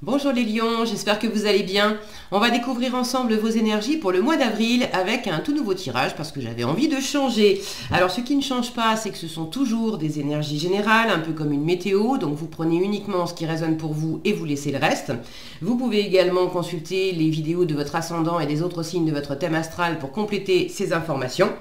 Bonjour les lions, j'espère que vous allez bien. On va découvrir ensemble vos énergies pour le mois d'avril avec un tout nouveau tirage parce que j'avais envie de changer. Alors ce qui ne change pas, c'est que ce sont toujours des énergies générales, un peu comme une météo, donc vous prenez uniquement ce qui résonne pour vous et vous laissez le reste. Vous pouvez également consulter les vidéos de votre ascendant et des autres signes de votre thème astral pour compléter ces informations.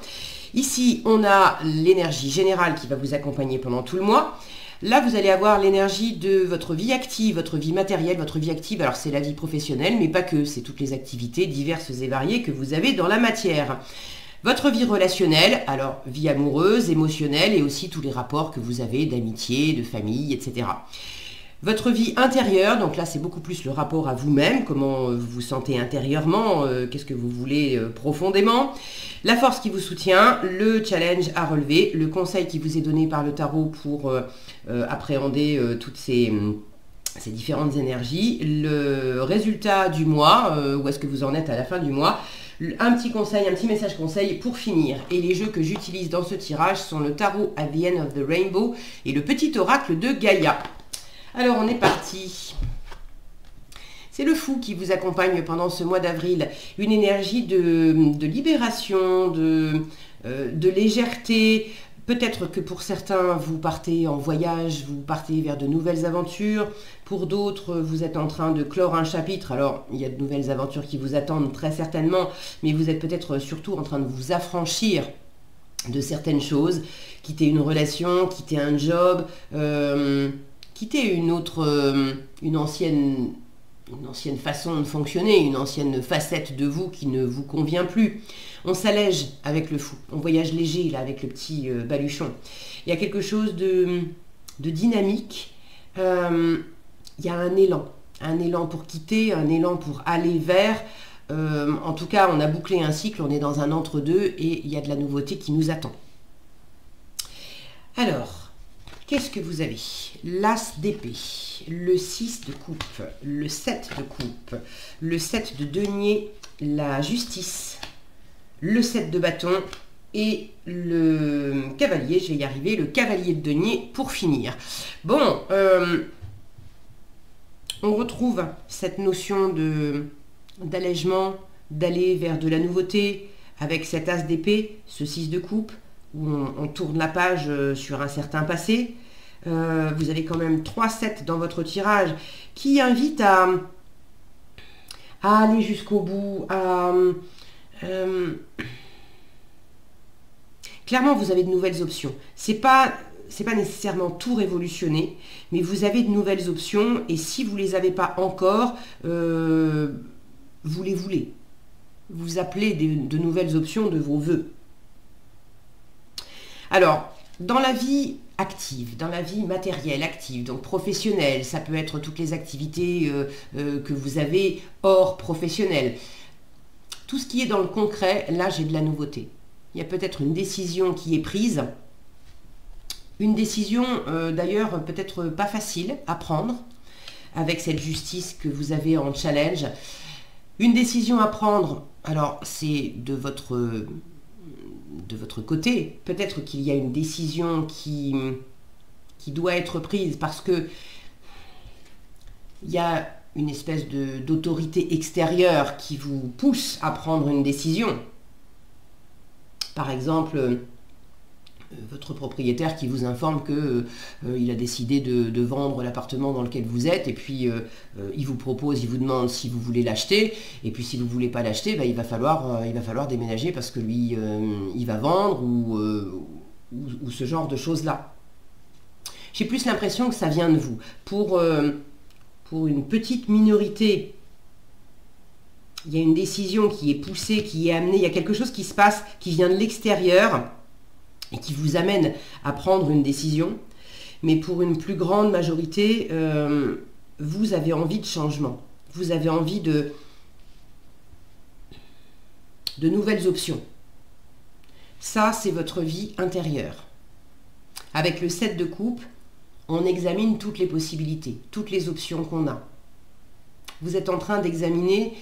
Ici, on a l'énergie générale qui va vous accompagner pendant tout le mois. Là, vous allez avoir l'énergie de votre vie active, votre vie matérielle, votre vie active. Alors, c'est la vie professionnelle, mais pas que. C'est toutes les activités diverses et variées que vous avez dans la matière. Votre vie relationnelle, alors vie amoureuse, émotionnelle et aussi tous les rapports que vous avez d'amitié, de famille, etc. Votre vie intérieure, donc là c'est beaucoup plus le rapport à vous-même, comment vous vous sentez intérieurement, qu'est-ce que vous voulez profondément. La force qui vous soutient, le challenge à relever, le conseil qui vous est donné par le tarot pour appréhender toutes ces différentes énergies, le résultat du mois, où est-ce que vous en êtes à la fin du mois, un petit conseil, un petit message conseil pour finir. Et les jeux que j'utilise dans ce tirage sont le tarot at the end of the rainbow et le petit oracle de Gaïa. Alors on est parti. C'est le fou qui vous accompagne pendant ce mois d'avril. Une énergie de libération, de légèreté. Peut-être que pour certains, vous partez en voyage, vous partez vers de nouvelles aventures. Pour d'autres, vous êtes en train de clore un chapitre. Alors, il y a de nouvelles aventures qui vous attendent très certainement. Mais vous êtes peut-être surtout en train de vous affranchir de certaines choses. Quitter une relation, quitter un job, quitter une ancienne façon de fonctionner, une ancienne facette de vous qui ne vous convient plus. On s'allège avec le fou, on voyage léger là avec le petit baluchon. Il y a quelque chose de dynamique, il y a un élan pour quitter, un élan pour aller vers. En tout cas, on a bouclé un cycle, on est dans un entre-deux et il y a de la nouveauté qui nous attend. Alors, qu'est-ce que vous avez? L'As d'épée, le 6 de coupe, le 7 de coupe, le 7 de denier, la justice, le 7 de bâton et le cavalier, je vais y arriver, le cavalier de denier pour finir. Bon, on retrouve cette notion d'allègement, d'aller vers de la nouveauté avec cet As d'épée, ce 6 de coupe, où on tourne la page sur un certain passé. Vous avez quand même 3 sets dans votre tirage qui invitent à aller jusqu'au bout, clairement vous avez de nouvelles options. C'est pas nécessairement tout révolutionner, mais vous avez de nouvelles options et si vous ne les avez pas encore, vous les voulez. Vous appelez de nouvelles options de vos voeux. Alors, dans la vie active, dans la vie matérielle active, donc professionnelle, ça peut être toutes les activités que vous avez hors professionnel. Tout ce qui est dans le concret, là j'ai de la nouveauté. Il y a peut-être une décision qui est prise, une décision d'ailleurs peut-être pas facile à prendre, avec cette justice que vous avez en challenge. Une décision à prendre, alors c'est de votre côté, peut-être qu'il y a une décision qui doit être prise parce que il y a une espèce d'autorité extérieure qui vous pousse à prendre une décision. Par exemple, votre propriétaire qui vous informe qu'il a décidé de vendre l'appartement dans lequel vous êtes et puis il vous propose, il vous demande si vous voulez l'acheter et puis si vous ne voulez pas l'acheter, il va falloir déménager parce que lui il va vendre ou ce genre de choses là. J'ai plus l'impression que ça vient de vous. Pour une petite minorité, il y a une décision qui est poussée, qui est amenée, il y a quelque chose qui se passe, qui vient de l'extérieur et qui vous amène à prendre une décision. Mais pour une plus grande majorité, vous avez envie de changement. Vous avez envie de nouvelles options. Ça, c'est votre vie intérieure. Avec le 7 de coupe, on examine toutes les possibilités, toutes les options qu'on a. Vous êtes en train d'examiner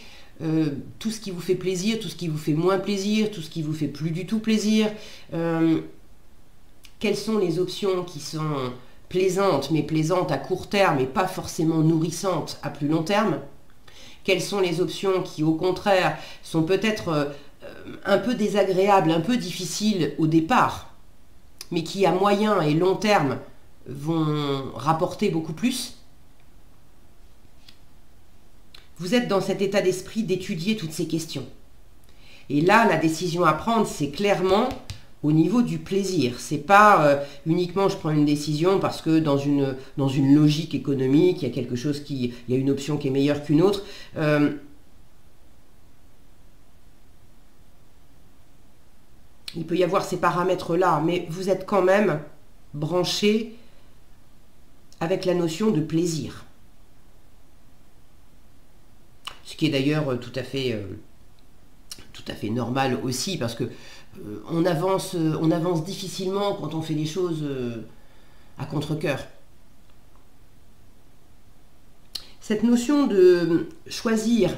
tout ce qui vous fait plaisir, tout ce qui vous fait moins plaisir, tout ce qui vous fait plus du tout plaisir. Quelles sont les options qui sont plaisantes, mais plaisantes à court terme et pas forcément nourrissantes à plus long terme? Quelles sont les options qui, au contraire, sont peut-être un peu désagréables, un peu difficiles au départ, mais qui, à moyen et long terme, vont rapporter beaucoup plus? Vous êtes dans cet état d'esprit d'étudier toutes ces questions. Et là, la décision à prendre, c'est clairement au niveau du plaisir. C'est pas uniquement je prends une décision parce que dans une logique économique, il y a quelque chose il y a une option qui est meilleure qu'une autre. Il peut y avoir ces paramètres-là, mais vous êtes quand même branché avec la notion de plaisir. Ce qui est d'ailleurs tout à fait normal aussi, parce que on avance difficilement quand on fait les choses à contre-cœur. Cette notion de choisir,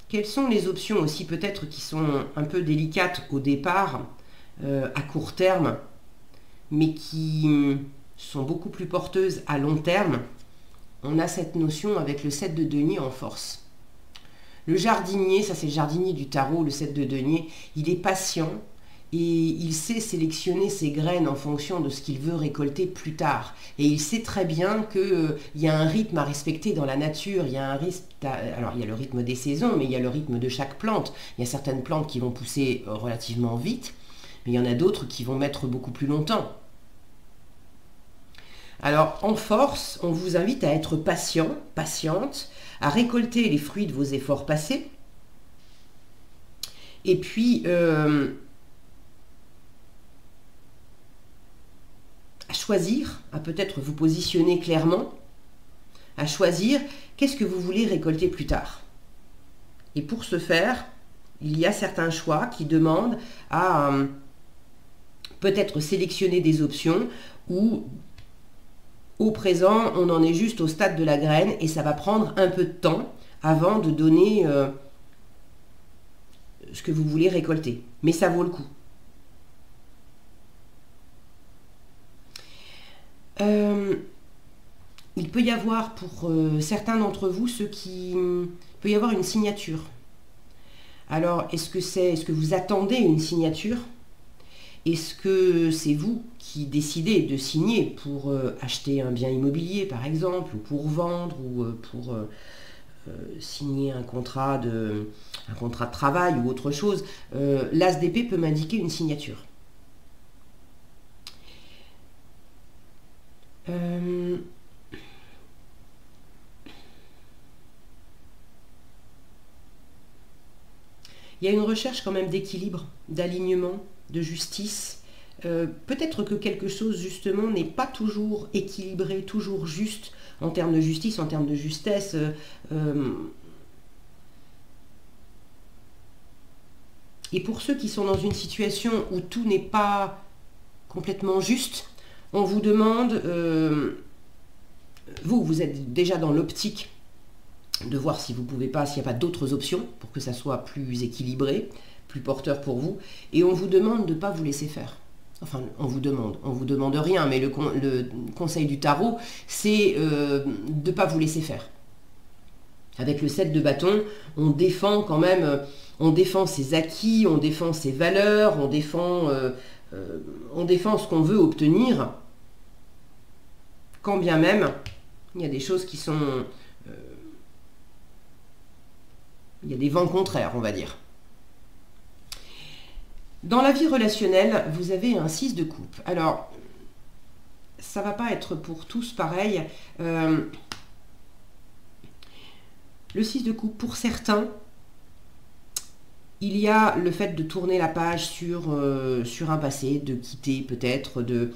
quelles sont les options aussi peut-être qui sont un peu délicates au départ, à court terme, mais qui sont beaucoup plus porteuses à long terme. On a cette notion avec le 7 de denier en force. Le jardinier, ça c'est le jardinier du tarot, le 7 de denier, il est patient et il sait sélectionner ses graines en fonction de ce qu'il veut récolter plus tard. Et il sait très bien qu'il y a un rythme à respecter dans la nature, il y a un rythme, alors il y a le rythme des saisons, mais il y a le rythme de chaque plante. Il y a certaines plantes qui vont pousser relativement vite, mais il y en a d'autres qui vont mettre beaucoup plus longtemps. Alors, en force, on vous invite à être patient, patiente, à récolter les fruits de vos efforts passés, et puis à choisir, à peut-être vous positionner clairement, à choisir qu'est-ce que vous voulez récolter plus tard. Et pour ce faire, il y a certains choix qui demandent à peut-être sélectionner des options où au présent, on en est juste au stade de la graine et ça va prendre un peu de temps avant de donner ce que vous voulez récolter. Mais ça vaut le coup. Il peut y avoir pour certains d'entre vous il peut y avoir une signature. Alors, est-ce que vous attendez une signature ? Est-ce que c'est vous qui décidez de signer pour acheter un bien immobilier, par exemple, ou pour vendre, ou pour signer un contrat de travail ou autre chose? L'As d'épée peut m'indiquer une signature. Il y a une recherche quand même d'équilibre, d'alignement, de justice. Peut-être que quelque chose justement n'est pas toujours équilibré, toujours juste en termes de justice, en termes de justesse. Et pour ceux qui sont dans une situation où tout n'est pas complètement juste, on vous demande, vous êtes déjà dans l'optique de voir si vous pouvez pas, s'il n'y a pas d'autres options pour que ça soit plus équilibré, plus porteur pour vous, et on vous demande de ne pas vous laisser faire. Enfin, on vous demande rien, mais le conseil du tarot, c'est de ne pas vous laisser faire. Avec le 7 de bâton, on défend quand même, on défend ses acquis, on défend ses valeurs, on défend ce qu'on veut obtenir, quand bien même, il y a des choses qui sont... il y a des vents contraires, on va dire. Dans la vie relationnelle, vous avez un 6 de coupe. Alors, ça ne va pas être pour tous pareil. Le 6 de coupe, pour certains, il y a le fait de tourner la page sur un passé, de quitter peut-être, de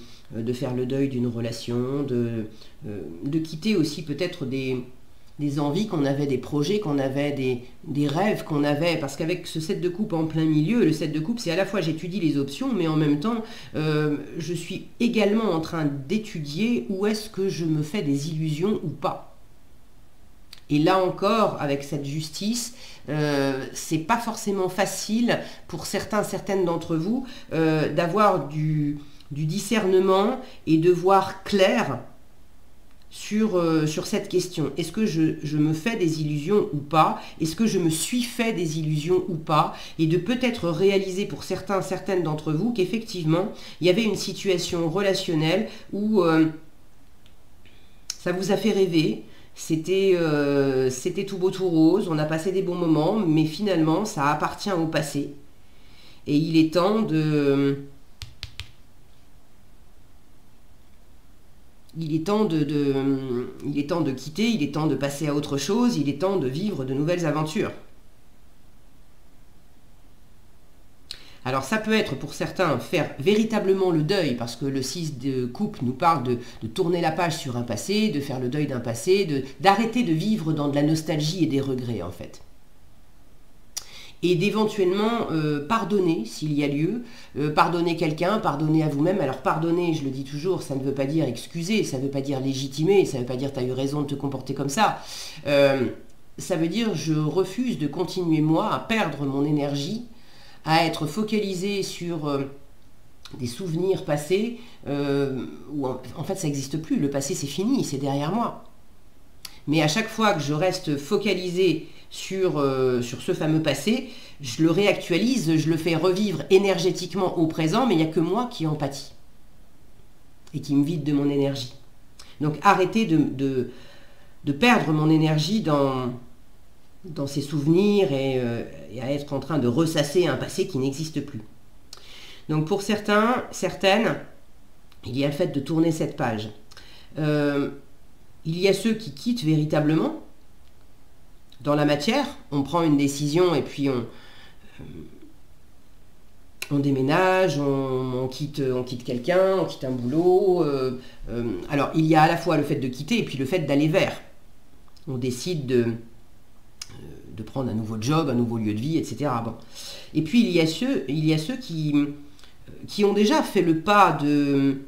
faire le deuil d'une relation, de quitter aussi peut-être des envies qu'on avait, des projets qu'on avait, des rêves qu'on avait, parce qu'avec ce 7 de coupe en plein milieu, le 7 de coupe, c'est à la fois j'étudie les options, mais en même temps, je suis également en train d'étudier où est-ce que je me fais des illusions ou pas. Et là encore, avec cette justice, c'est pas forcément facile pour certaines d'entre vous d'avoir du discernement et de voir clair sur cette question. Est-ce que je me fais des illusions ou pas? Est-ce que je me suis fait des illusions ou pas? Et de peut-être réaliser pour certaines d'entre vous qu'effectivement, il y avait une situation relationnelle où ça vous a fait rêver. C'était tout beau tout rose, on a passé des bons moments, mais finalement, ça appartient au passé. Et il est temps de... Il est temps de quitter, il est temps de passer à autre chose, il est temps de vivre de nouvelles aventures. Alors ça peut être pour certains faire véritablement le deuil, parce que le 6 de coupe nous parle de tourner la page sur un passé, de faire le deuil d'un passé, d'arrêter de vivre dans de la nostalgie et des regrets en fait. Et d'éventuellement pardonner s'il y a lieu, pardonner quelqu'un, pardonner à vous-même. Alors pardonner, je le dis toujours, ça ne veut pas dire excuser, ça ne veut pas dire légitimer, ça ne veut pas dire tu as eu raison de te comporter comme ça. Ça veut dire je refuse de continuer moi à perdre mon énergie, à être focalisé sur des souvenirs passés, où en fait ça n'existe plus, le passé c'est fini, c'est derrière moi. Mais à chaque fois que je reste focalisé sur ce fameux passé, je le réactualise, je le fais revivre énergétiquement au présent, mais il n'y a que moi qui en pâtis et qui me vide de mon énergie. Donc arrêtez de perdre mon énergie dans ces souvenirs et à être en train de ressasser un passé qui n'existe plus. Donc pour certaines, il y a le fait de tourner cette page. Il y a ceux qui quittent véritablement dans la matière. On prend une décision et puis on déménage, on quitte quelqu'un, on quitte un boulot. Alors il y a à la fois le fait de quitter et puis le fait d'aller vers. On décide de prendre un nouveau job, un nouveau lieu de vie, etc. Bon. Et puis il y a ceux qui ont déjà fait le pas de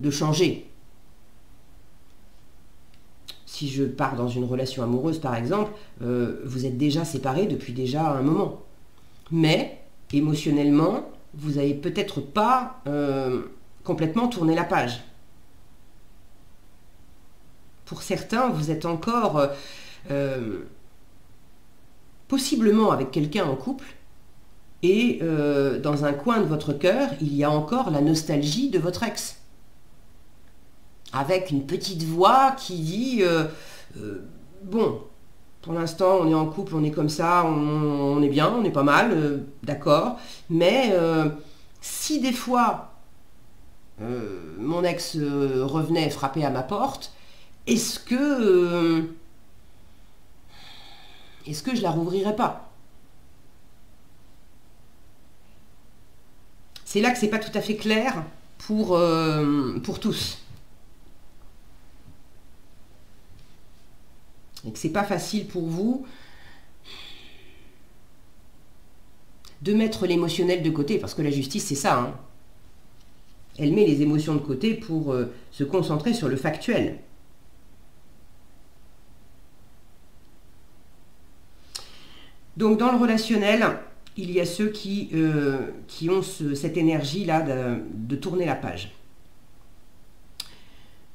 changer. Si je pars dans une relation amoureuse, par exemple, vous êtes déjà séparés depuis déjà un moment. Mais, émotionnellement, vous n'avez peut-être pas complètement tourné la page. Pour certains, vous êtes encore possiblement avec quelqu'un en couple, et dans un coin de votre cœur, il y a encore la nostalgie de votre ex. Avec une petite voix qui dit bon, pour l'instant on est en couple, on est comme ça, on est bien, on est pas mal, d'accord, mais si des fois mon ex revenait frapper à ma porte, est-ce que je la rouvrirais pas? C'est là que c'est pas tout à fait clair pour tous. Et que c'est pas facile pour vous de mettre l'émotionnel de côté, parce que la justice c'est ça, hein. Elle met les émotions de côté pour se concentrer sur le factuel. Donc dans le relationnel, il y a ceux qui ont cette énergie-là de tourner la page.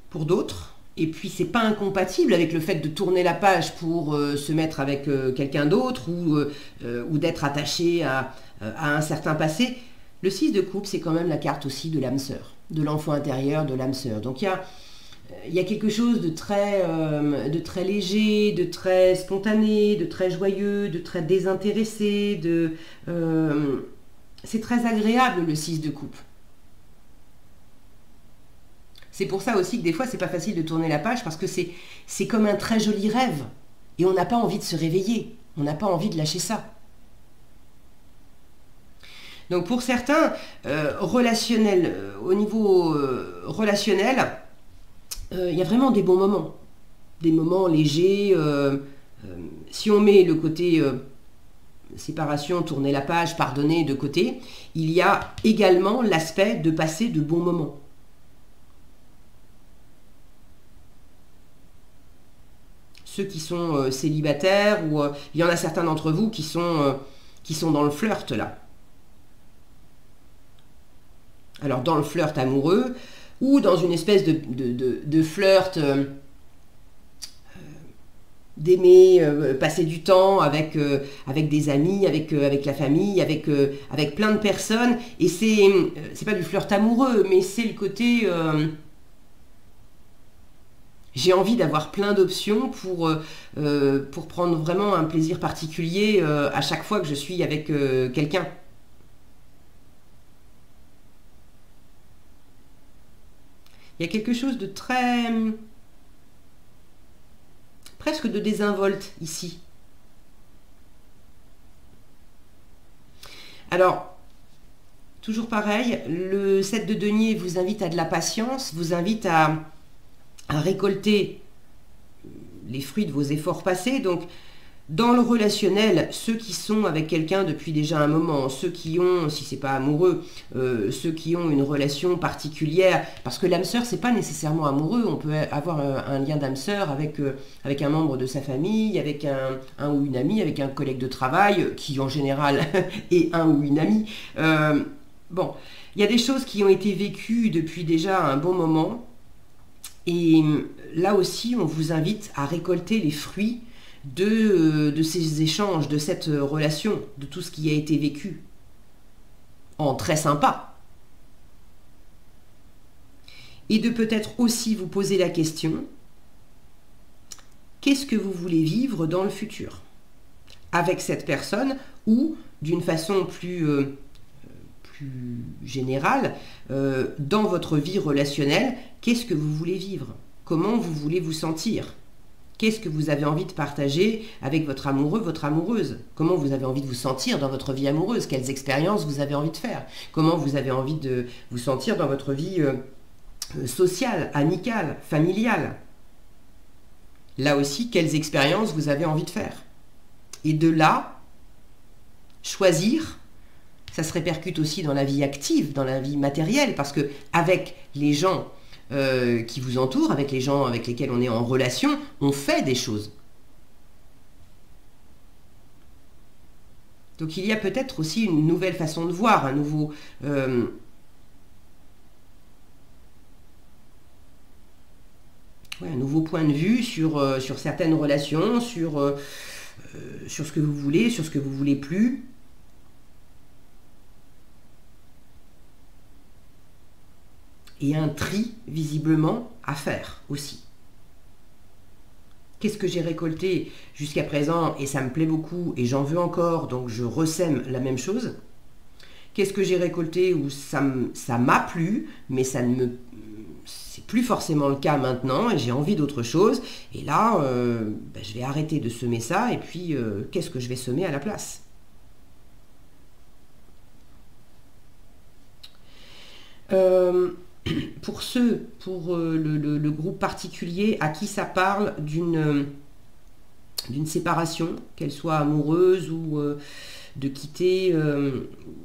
Pour d'autres, et puis c'est pas incompatible avec le fait de tourner la page pour se mettre avec quelqu'un d'autre ou d'être attaché à un certain passé. Le 6 de coupe, c'est quand même la carte aussi de l'âme sœur, de l'enfant intérieur, de l'âme sœur. Donc il y a quelque chose de très léger, de très spontané, de très joyeux, de très désintéressé. C'est très agréable le 6 de coupe. C'est pour ça aussi que des fois, c'est pas facile de tourner la page, parce que c'est comme un très joli rêve. Et on n'a pas envie de se réveiller. On n'a pas envie de lâcher ça. Donc pour certains, au niveau relationnel, il y a vraiment des bons moments. Des moments légers. Si on met le côté séparation, tourner la page, pardonner de côté, il y a également l'aspect de passer de bons moments. Ceux qui sont célibataires, ou il y en a certains d'entre vous qui sont dans le flirt là. Alors dans le flirt amoureux, ou dans une espèce de flirt d'aimer passer du temps avec, avec des amis, avec, avec la famille, avec plein de personnes. Et c'est pas du flirt amoureux, mais c'est le côté... j'ai envie d'avoir plein d'options pour prendre vraiment un plaisir particulier à chaque fois que je suis avec quelqu'un. Il y a quelque chose de très... presque de désinvolte ici. Alors, toujours pareil, le 7 de denier vous invite à de la patience, vous invite à récolter les fruits de vos efforts passés. Donc, dans le relationnel, ceux qui sont avec quelqu'un depuis déjà un moment, ceux qui ont, si c'est pas amoureux, ceux qui ont une relation particulière, parce que l'âme sœur, c'est pas nécessairement amoureux, on peut avoir un lien d'âme sœur avec, avec un membre de sa famille, avec un ou une amie, avec un collègue de travail, qui en général est un ou une amie. Bon, il y a des choses qui ont été vécues depuis déjà un bon moment, et là aussi, on vous invite à récolter les fruits de ces échanges, de cette relation, de tout ce qui a été vécu en très sympa. Et de peut-être aussi vous poser la question, qu'est-ce que vous voulez vivre dans le futur avec cette personne, ou d'une façon plus générale, dans votre vie relationnelle, qu'est-ce que vous voulez vivre? Comment vous voulez vous sentir? Qu'est-ce que vous avez envie de partager avec votre amoureux, votre amoureuse? Comment vous avez envie de vous sentir dans votre vie amoureuse? Quelles expériences vous avez envie de faire? Comment vous avez envie de vous sentir dans votre vie sociale, amicale, familiale? Là aussi, quelles expériences vous avez envie de faire? Et de là, choisir, ça se répercute aussi dans la vie active, dans la vie matérielle, parce que avec les gens qui vous entourent, avec les gens avec lesquels on est en relation, on fait des choses. Donc il y a peut-être aussi une nouvelle façon de voir, un nouveau... un nouveau point de vue sur, sur certaines relations, sur ce que vous voulez, sur ce que vous voulez plus. Et un tri, visiblement, à faire aussi. Qu'est-ce que j'ai récolté jusqu'à présent, et ça me plaît beaucoup, et j'en veux encore, donc je ressème la même chose. Qu'est-ce que j'ai récolté où ça m'a plu, mais ça ne me... c'est plus forcément le cas maintenant, et j'ai envie d'autre chose. Et là, je vais arrêter de semer ça, et puis qu'est-ce que je vais semer à la place? Pour ceux, pour le groupe particulier à qui ça parle d'une séparation, qu'elle soit amoureuse ou de quitter,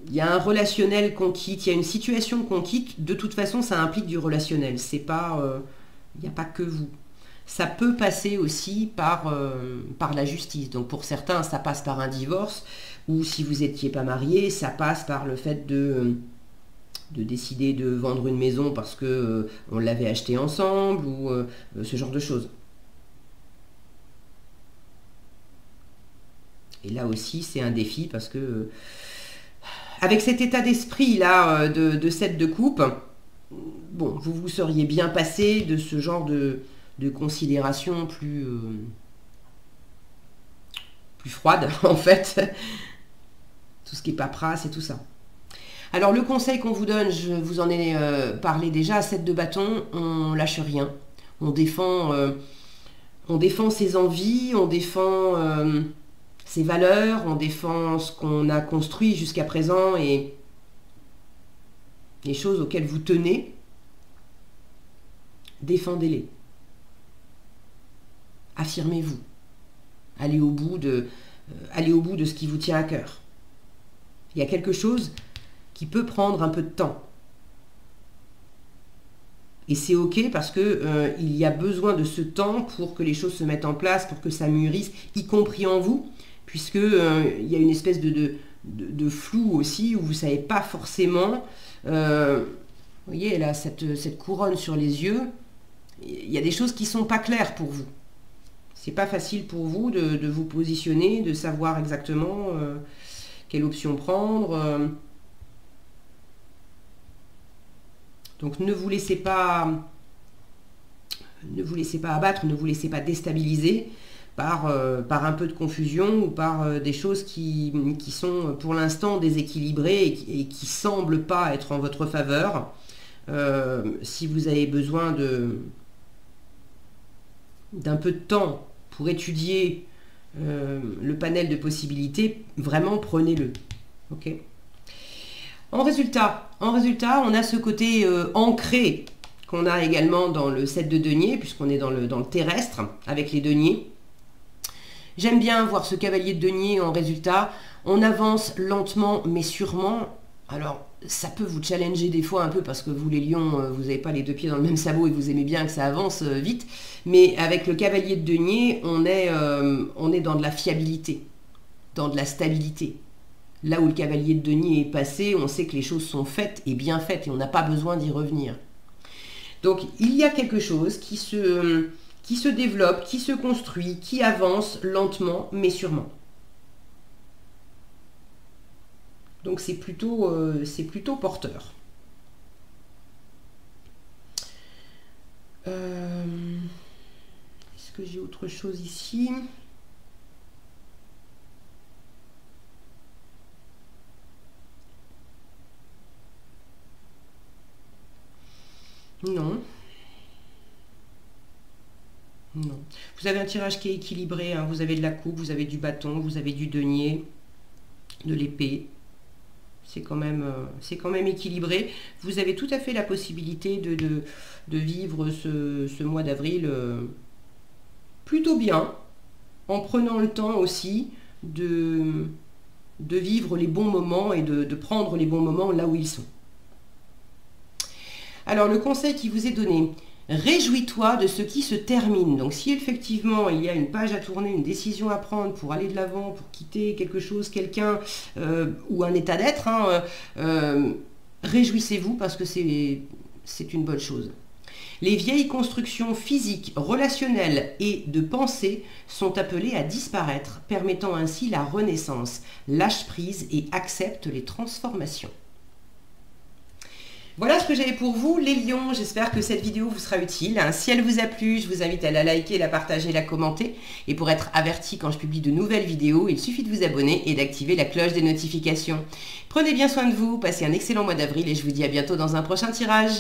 il y a un relationnel qu'on quitte, il y a une situation qu'on quitte, de toute façon ça implique du relationnel, c'est pas, il n'y a pas que vous. Ça peut passer aussi par la justice, donc pour certains ça passe par un divorce, ou si vous n'étiez pas marié, ça passe par le fait de décider de vendre une maison parce que on l'avait acheté ensemble, ou ce genre de choses. Et là aussi, c'est un défi parce que avec cet état d'esprit là de 7 de coupe, bon, vous seriez bien passé de ce genre de considération plus froide en fait. Tout ce qui est paperasse et tout ça. Alors le conseil qu'on vous donne, je vous en ai parlé déjà, 7 de bâton, on lâche rien. On défend ses envies, on défend ses valeurs, on défend ce qu'on a construit jusqu'à présent et les choses auxquelles vous tenez. Défendez-les. Affirmez-vous. Allez au bout de ce qui vous tient à cœur. Il y a quelque chose qui peut prendre un peu de temps. Et c'est ok parce que il y a besoin de ce temps pour que les choses se mettent en place, pour que ça mûrisse, y compris en vous, puisque il y a une espèce de flou aussi où vous ne savez pas forcément. Vous voyez là cette couronne sur les yeux, il y a des choses qui ne sont pas claires pour vous. C'est pas facile pour vous de vous positionner, de savoir exactement quelle option prendre. Donc ne vous laissez pas abattre, ne vous laissez pas déstabiliser par un peu de confusion ou par des choses qui sont pour l'instant déséquilibrées et qui ne semblent pas être en votre faveur. Si vous avez besoin d'un peu de temps pour étudier le panel de possibilités, vraiment prenez-le. Ok. En résultat, on a ce côté ancré qu'on a également dans le set de deniers, puisqu'on est dans le terrestre avec les deniers. J'aime bien voir ce cavalier de denier en résultat. On avance lentement mais sûrement. Alors, ça peut vous challenger des fois un peu parce que vous, les lions, vous n'avez pas les deux pieds dans le même sabot et vous aimez bien que ça avance vite. Mais avec le cavalier de denier, on est dans de la fiabilité, dans de la stabilité. Là où le cavalier de denier est passé, on sait que les choses sont faites et bien faites et on n'a pas besoin d'y revenir. Donc, il y a quelque chose qui se développe, qui se construit, qui avance lentement mais sûrement. Donc c'est plutôt porteur. Est-ce que j'ai autre chose ici? Non. Non. Vous avez un tirage qui est équilibré, hein. Vous avez de la coupe, vous avez du bâton, vous avez du denier, de l'épée. C'est quand même équilibré. Vous avez tout à fait la possibilité de vivre ce mois d'avril plutôt bien, en prenant le temps aussi de vivre les bons moments et de prendre les bons moments là où ils sont. Alors, le conseil qui vous est donné, réjouis-toi de ce qui se termine. Donc, si effectivement, il y a une page à tourner, une décision à prendre pour aller de l'avant, pour quitter quelque chose, quelqu'un ou un état d'être, hein, réjouissez-vous parce que c'est une bonne chose. Les vieilles constructions physiques, relationnelles et de pensée sont appelées à disparaître, permettant ainsi la renaissance. Lâche prise et accepte les transformations. Voilà ce que j'avais pour vous, les lions. J'espère que cette vidéo vous sera utile. Si elle vous a plu, je vous invite à la liker, la partager, la commenter. Et pour être averti quand je publie de nouvelles vidéos, il suffit de vous abonner et d'activer la cloche des notifications. Prenez bien soin de vous, passez un excellent mois d'avril et je vous dis à bientôt dans un prochain tirage.